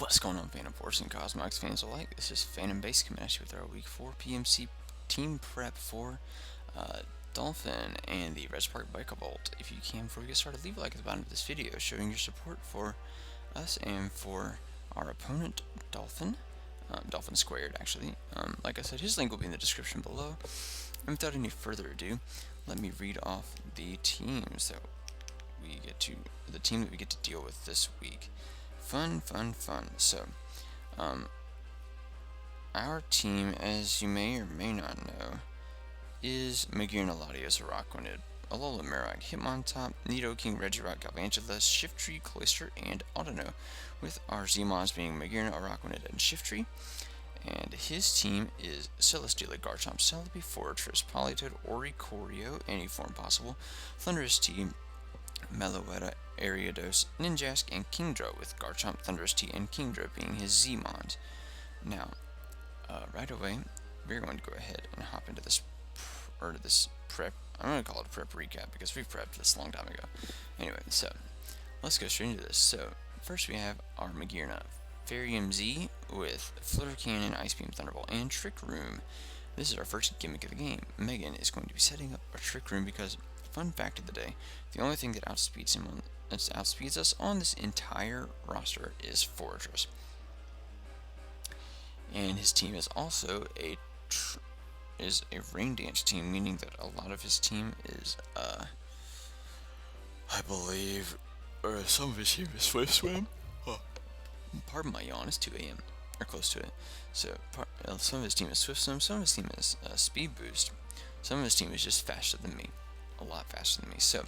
What's going on, Phantom Force and Cosmox fans alike? This is Phantom Base coming at you with our Week 4 PMC team prep for Dolphin and the Red Spark Vikavolt. If you can, before we get started, leave a like at the bottom of this video showing your support for us and for our opponent, Dolphin. Dolphin Squared, actually. Like I said, his link will be in the description below. And without any further ado, let me read off the teams that we get to, the team that we get to deal with this week. Fun. So, our team, as you may or may not know, is Magirna Latios, Araquanid, Alola Marowak, Hitmontop, Nidoking, Regirock, Galvantula, Shiftry, Cloyster, and Oughta Know, with our Z-Mons being Magirna, Araquanid, and Shiftry. And his team is Celesteela, Garchomp, Celebi, Fortress, Politoed, Oricorio, any form possible, Thundurus T, Meloetta, Ariados, Ninjask, and Kingdra, with Garchomp, Thundurus T, and Kingdra being his Z-Mons. Now, right away, we're going to go ahead and hop into this prep. I'm going to call it a prep recap because we prepped this a long time ago. Anyway, so let's go straight into this. So first we have our Magirna Farium Z with Flutter Cannon, Ice Beam, Thunderbolt, and Trick Room. This is our first gimmick of the game. Megan is going to be setting up a Trick Room because, fun fact of the day, the only thing that outspeeds us on this entire roster is Fortress. And his team is also a Rain Dance team, meaning that a lot of his team is, I believe, or some of his team is Swift Swim. Pardon my yawn, it's 2 a.m. or close to it. So some of his team is Swift Swim, some of his team is Speed Boost, some of his team is just faster than me, a lot faster than me. So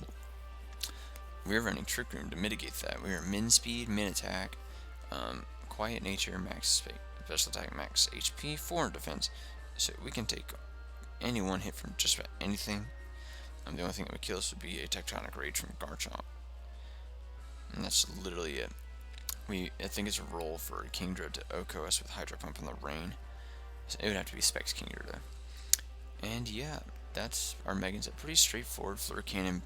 we're running Trick Room to mitigate that. We are min speed, min attack, quiet nature, max special attack, max HP, 4 defense. So we can take any one hit from just about anything. The only thing that would kill us would be a Tectonic Rage from Garchomp. And that's literally it. I think it's a roll for Kingdra to OHKO us with Hydro Pump in the rain. So it would have to be Specs Kingdra though. And yeah, that's our Megans. A pretty straightforward Flutter Cannon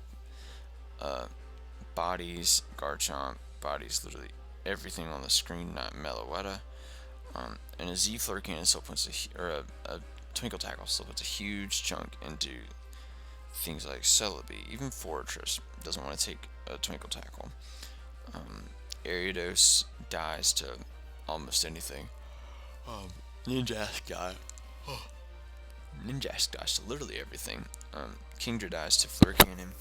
bodies Garchomp, bodies literally everything on the screen, not Meloetta. And a Z Flutter Cannon still puts a Twinkle Tackle still puts a huge chunk into things like Celebi. Even Fortress doesn't want to take a Twinkle Tackle. Ariados dies to almost anything. Ninjask dies to literally everything. Kingdra dies to Flutter Cannon.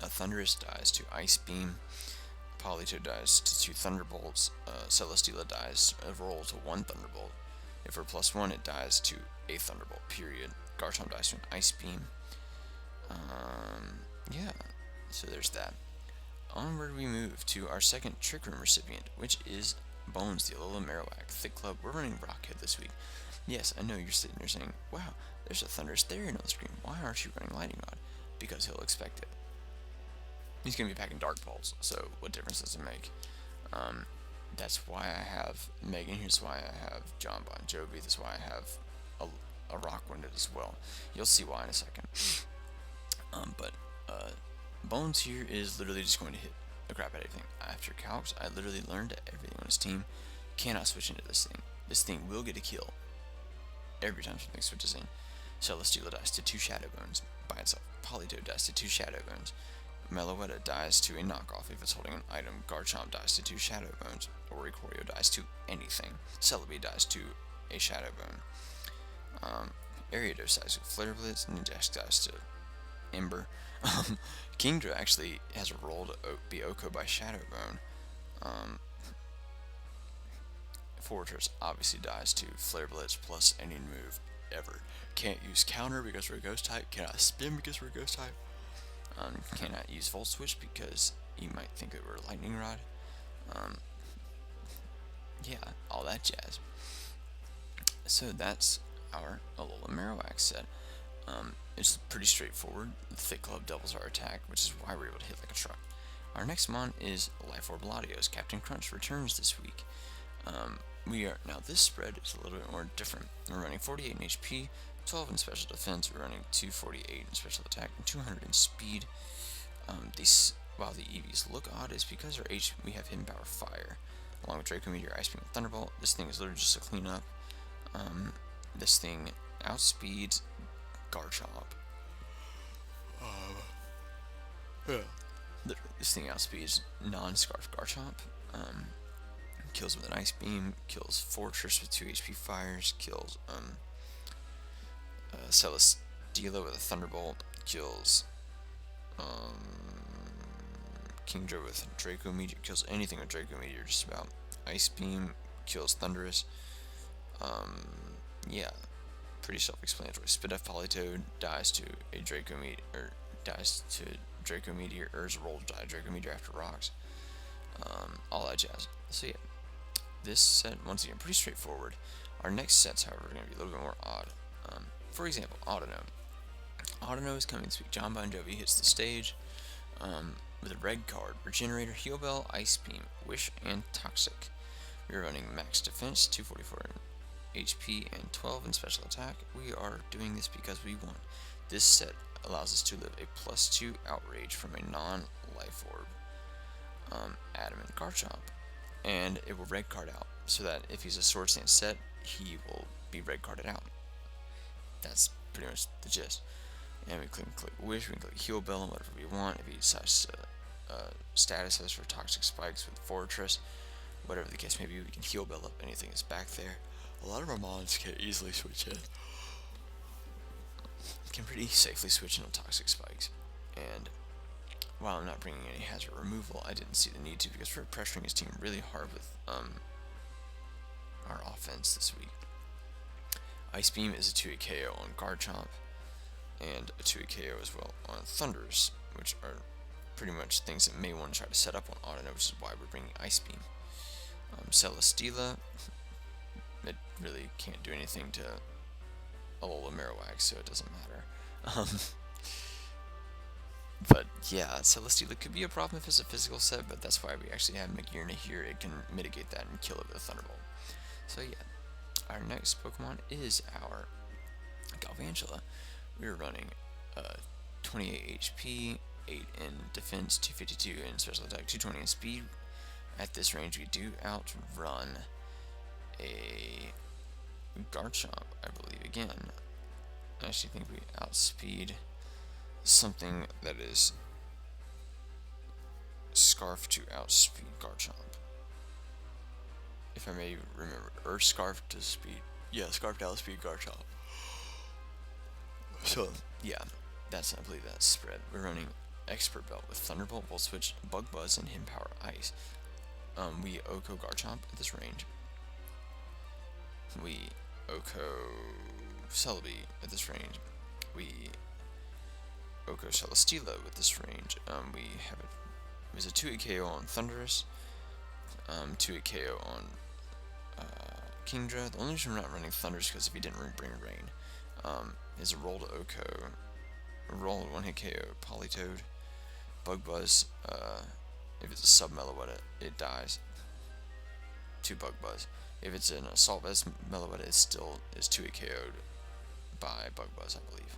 Thundurus dies to Ice Beam. Politoed dies to 2 Thunderbolts. Celesteela dies a roll to 1 Thunderbolt. If we're +1, it dies to a Thunderbolt, period. Garchomp dies to an Ice Beam. Yeah, so there's that. Onward we move to our second Trick Room recipient, which is Bones, the Alola Marowak. Thick Club, we're running Rockhead this week. Yes, I know you're sitting there saying, wow, there's a Thundurus Therian on the screen. Why aren't you running Lightning Rod? Because he'll expect it. He's going to be packing Dark Pulse, so what difference does it make? That's why I have Megan, here's why I have John Bon Jovi, that's why I have a Rockwounded as well. You'll see why in a second. Bones here is literally just going to hit the crap out of everything. After Calcs, I literally learned that everything on his team cannot switch into this thing. This thing will get a kill every time something switches in. Celesteela dies to 2 Shadow Bones by itself. Politoed dies to 2 Shadow Bones. Meloetta dies to a knockoff if it's holding an item. Garchomp dies to 2 Shadow Bones. Oricorio dies to anything. Celebi dies to a Shadow Bone. Ariados dies to Flare Blitz. Ninjask dies to Ember. Kingdra actually has a roll to be OHKO by Shadow Bone. Fortress obviously dies to Flare Blitz plus any move ever. Can't use Counter because we're a Ghost type. Cannot Spin because we're a Ghost type. Cannot use Volt Switch because you might think that we're a Lightning Rod. Yeah, all that jazz. So that's our Alola Marowak set. It's pretty straightforward. The Thick Club doubles our attack, which is why we're able to hit like a truck. Our next mon is Life Orb Latios. Captain Crunch returns this week. Now this spread is a little bit more different. We're running 48 in HP, 12 in special defense. We're running 248 in special attack and 200 in speed. While the EVs look odd, is because we have Hidden Power Fire. along with Draco Meteor, Ice Beam, and Thunderbolt. This thing is literally just a cleanup. This thing outspeeds Garchomp. This thing outspeeds non-Scarf Garchomp. Kills with an Ice Beam, kills Fortress with 2 HP fires, kills Celesteela with a Thunderbolt, kills Kingdra with Draco Meteor, kills anything with Draco Meteor just about. Ice Beam kills Thundurus. Yeah, pretty self-explanatory. Spidef Politoed dies to a Draco Meteor, or dies to Draco Meteor, or is rolled to die Draco Meteor after rocks. All that jazz. So yeah, this set, once again, pretty straightforward. Our next sets, however, are going to be a little bit more odd. For example, Oughta Know. Oughta Know is coming this week. John Bon Jovi hits the stage with a red card: Regenerator, Heal Bell, Ice Beam, Wish, and Toxic. We are running max defense, 244 HP, and 12 in special attack. We are doing this because we want. This set allows us to live a +2 outrage from a non-life orb, Adamant Garchomp, and it will red card out, so that if he's a Sword Stance set, he will be red carded out. That's pretty much the gist. And we can click Wish, we can click Heal Bell, and whatever we want. If he decides to status us for Toxic Spikes with Fortress, whatever the case may be, we can Heal Bell up anything that's back there. A lot of our mons can easily switch in. Can pretty safely switch in on Toxic Spikes. And while I'm not bringing any hazard removal, I didn't see the need to, because we're pressuring his team really hard with our offense this week. Ice Beam is a 2-hit KO on Garchomp, and a 2-hit KO as well on Thundurus, which are pretty much things that may want to try to set up on Oughta Know, which is why we're bringing Ice Beam. Celesteela, it really can't do anything to Alola Marowak, so it doesn't matter. But yeah, Celesteela could be a problem if it's a physical set, but that's why we actually have Magearna here. It can mitigate that and kill it with a Thunderbolt. So yeah, our next Pokemon is our Galvantula. We're running 28 HP, 8 in defense, 252 in special attack, 220 in speed. At this range, we do outrun a Garchomp, I believe, again. I actually think we outspeed something that is Scarf to outspeed Garchomp, if I may remember, or Scarf to speed, yeah, Scarf to outspeed Garchomp. So yeah, I believe that's spread. We're running Expert Belt with Thunderbolt, Volt Switch, Bug Buzz, and Him Power Ice. We Oko Garchomp at this range. We Oko Celebi at this range. We Oko Celesteela with this range. We have it was a 2-hit KO on Thundurus, 2-hit KO on Kingdra. The only reason we're not running Thundurus is because if he didn't bring Rain, is a roll to Oko, a roll to 1-hit KO Politoed, Bug Buzz. If it's a sub-Meloetta, it dies to Bug Buzz. If it's an Assault Vest Meloetta, it still is 2-hit KO'd by Bug Buzz, I believe.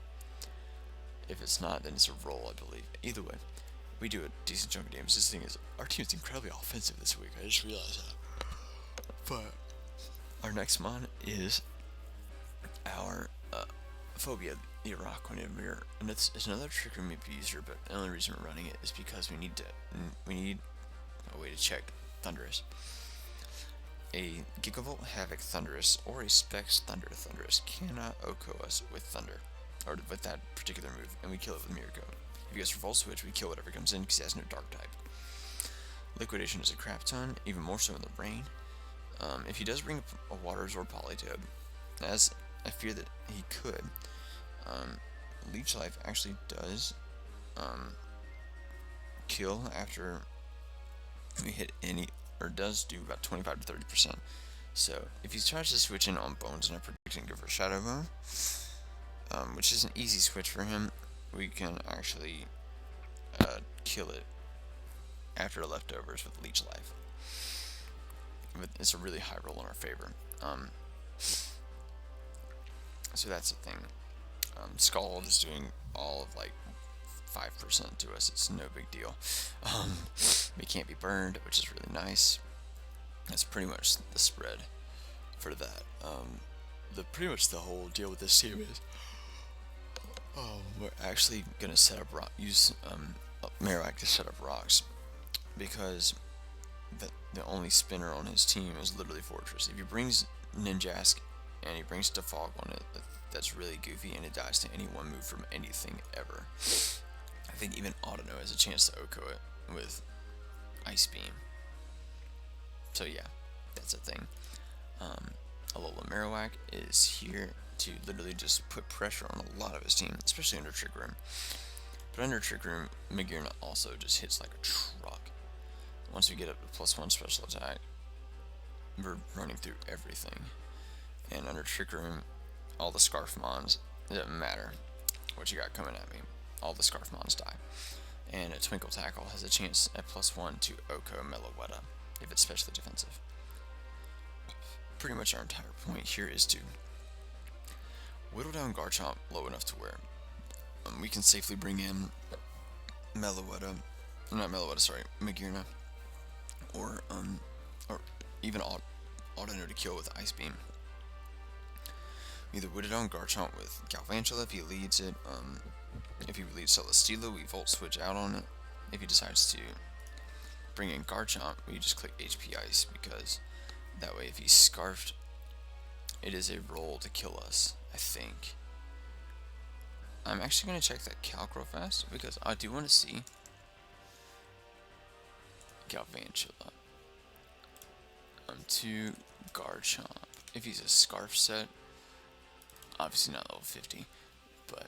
If it's not, then it's a roll, I believe. Either way, we do a decent chunk of damage. This thing is, our team is incredibly offensive this week. I just realized that. But our next mon is our Phobia, the Araquanid. And it's another Trick Room user, but the only reason we're running it is because we need a way to check Thundurus. A Vikavolt Havoc Thundurus or a Specs Thunder Thundurus cannot Oko us with Thunder, or with that particular move, and we kill it with Mirror Coat. If he goes for Volt Switch, we kill whatever comes in because he has no Dark type. Liquidation is a crap ton, even more so in the rain. If he does bring a Water Absorb Politoed, as I fear that he could, Leech Life actually does kill after we hit any, or does do about 25 to 30%. So if he tries to switch in on Bones, and I predict and go for Shadow Bone, which is an easy switch for him, we can actually kill it after leftovers with Leech Life. It's a really high roll in our favor. So that's the thing. Scald is doing all of like 5% to us. It's no big deal. We can't be burned, which is really nice. That's pretty much the spread for that. Pretty much the whole deal with this team is we're actually gonna set up use Marowak to set up rocks, because the only spinner on his team is literally Fortress. If he brings Ninjask and he brings Defog on it, that's really goofy, and it dies to any one move from anything ever. I think even Oughta Know has a chance to OHKO it with Ice Beam. So yeah, that's a thing. Alola Marowak is here to literally just put pressure on a lot of his team, especially under Trick Room. But under Trick Room, Magearna also just hits like a truck. Once we get up to +1 special attack, we're running through everything. And under Trick Room, all the Scarf Mons, it doesn't matter what you got coming at me, all the Scarf Mons die. And a Twinkle Tackle has a chance at +1 to OHKO Meloetta if it's specially defensive. Pretty much our entire point here is to whittle down Garchomp low enough to where we can safely bring in Magearna, or even Oughta Know to kill with Ice Beam. Either whittle down Garchomp with Galvantula if he leads it. If he leads Celesteela, we Volt Switch out on it. If he decides to bring in Garchomp, we just click HP Ice, because that way if he's Scarfed, it is a roll to kill us, I think. I'm actually going to check that calc real fast, because I do want to see Galvantula to Garchomp. If he's a Scarf set, obviously not level 50, but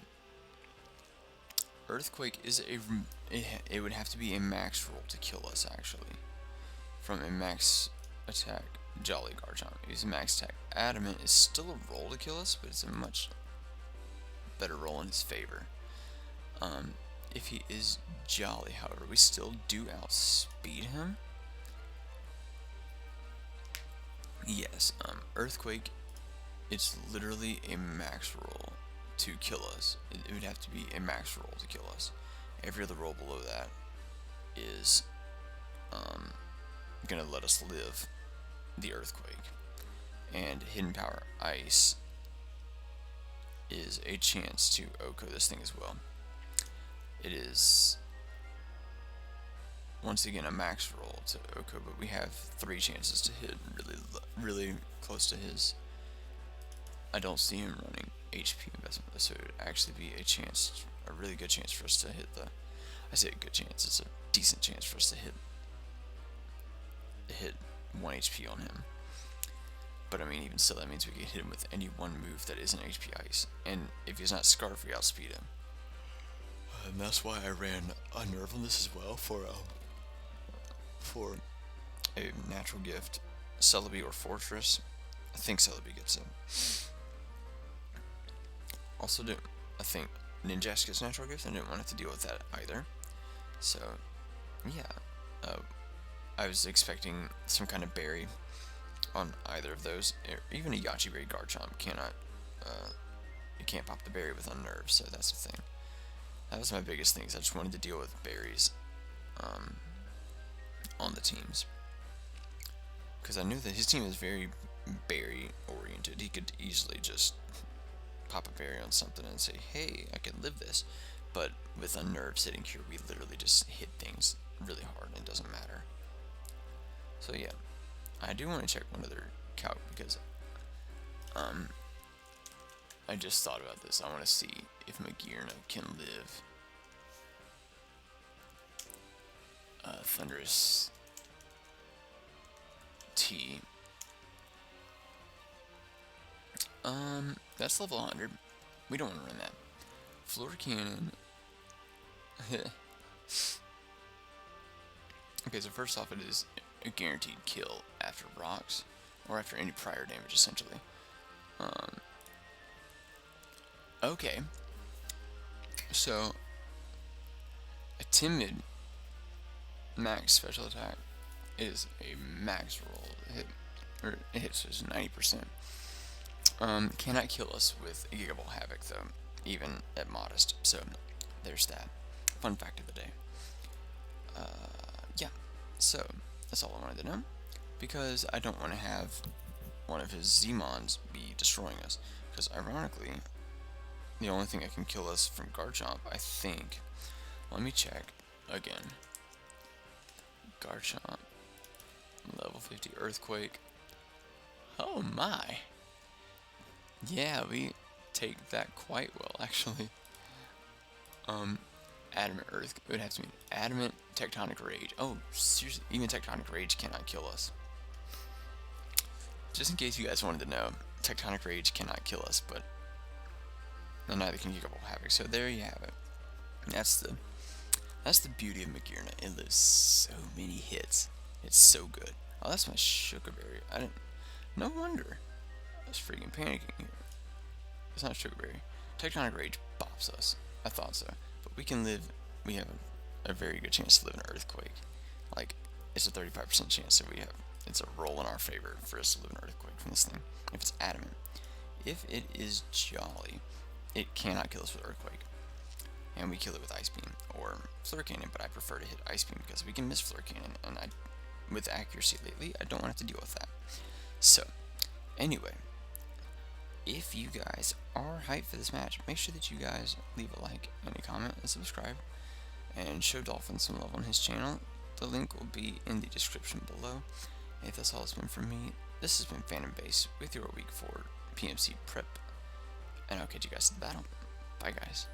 Earthquake is it would have to be a max roll to kill us, actually, from a max attack Jolly Garchomp. His max attack Adamant is still a roll to kill us, but it's a much better roll in his favor. If he is Jolly, however, we still do outspeed him. Yes, Earthquake, it's literally a max roll to kill us. It would have to be a max roll to kill us. Every other roll below that is gonna let us live the Earthquake. And Hidden Power Ice is a chance to OHKO this thing as well. It is once again a max roll to OHKO, but we have 3 chances to hit really close to his. I don't see him running HP investment, so it would actually be a really good chance for us to hit I say a good chance, it's a decent chance for us to hit 1 HP on him. But I mean, even still, that means we can hit him with any one move that isn't HP Ice. And if he's not Scarf, we outspeed him. And that's why I ran a Nerve on this as well, for a natural gift, Celebi or Fortress. I think Celebi gets it. Also, I think Ninjask gets natural gift. I didn't want to deal with that either. So, yeah. I was expecting some kind of berry on either of those. Even a Yachi Berry Garchomp cannot, you can't pop the berry with Unnerve, so that's the thing. That was my biggest thing, is I just wanted to deal with berries on the teams. Because I knew that his team is very berry oriented. He could easily just pop a berry on something and say, hey, I can live this. But with Unnerve sitting here, we literally just hit things really hard, and it doesn't matter. So yeah, I do want to check one other calc, because I just thought about this. I want to see if Magearna can live Thunderous T. That's level 100. We don't want to run that. Floor Cannon. Okay, so first off, it is a guaranteed kill after rocks, or after any prior damage, essentially. Okay, so a timid max special attack is a max roll to hit, or it hits us 90%. Cannot kill us with a Vikavolt Havoc though, even at modest. So there's that. Fun fact of the day. Yeah. So that's all I wanted to know. because I don't want to have one of his Z-Mons be destroying us. Because ironically, the only thing that can kill us from Garchomp, I think, let me check again. Garchomp, level 50 Earthquake. Oh my! Yeah, we take that quite well, actually. Adamant Earth, it would have to be Adamant Tectonic Rage. Oh, seriously, even Tectonic Rage cannot kill us. Just in case you guys wanted to know, Tectonic Rage cannot kill us, but neither can Vikavolt Havoc. So there you have it. That's the beauty of Magearna. It lives so many hits. It's so good. Oh, that's my Sugar Berry. No wonder. I was freaking panicking here. It's not Sugar Berry. Tectonic Rage bops us. I thought so. But we have a very good chance to live in an Earthquake. Like, it's a 35% chance, so it's a roll in our favor for us to live in an Earthquake from this thing. If it's Adamant. If it is Jolly, it cannot kill us with Earthquake. And we kill it with Ice Beam or Flare Cannon, but I prefer to hit Ice Beam because we can miss Flare Cannon, and with accuracy lately, I don't want to have to deal with that. So, anyway, if you guys are hyped for this match, make sure that you guys leave a like and a comment and subscribe, and show Dolphin some love on his channel. The link will be in the description below. If that's all it's been from me, this has been Phantom Base with your Week 4 PMC prep, and I'll catch you guys at the battle. Bye, guys.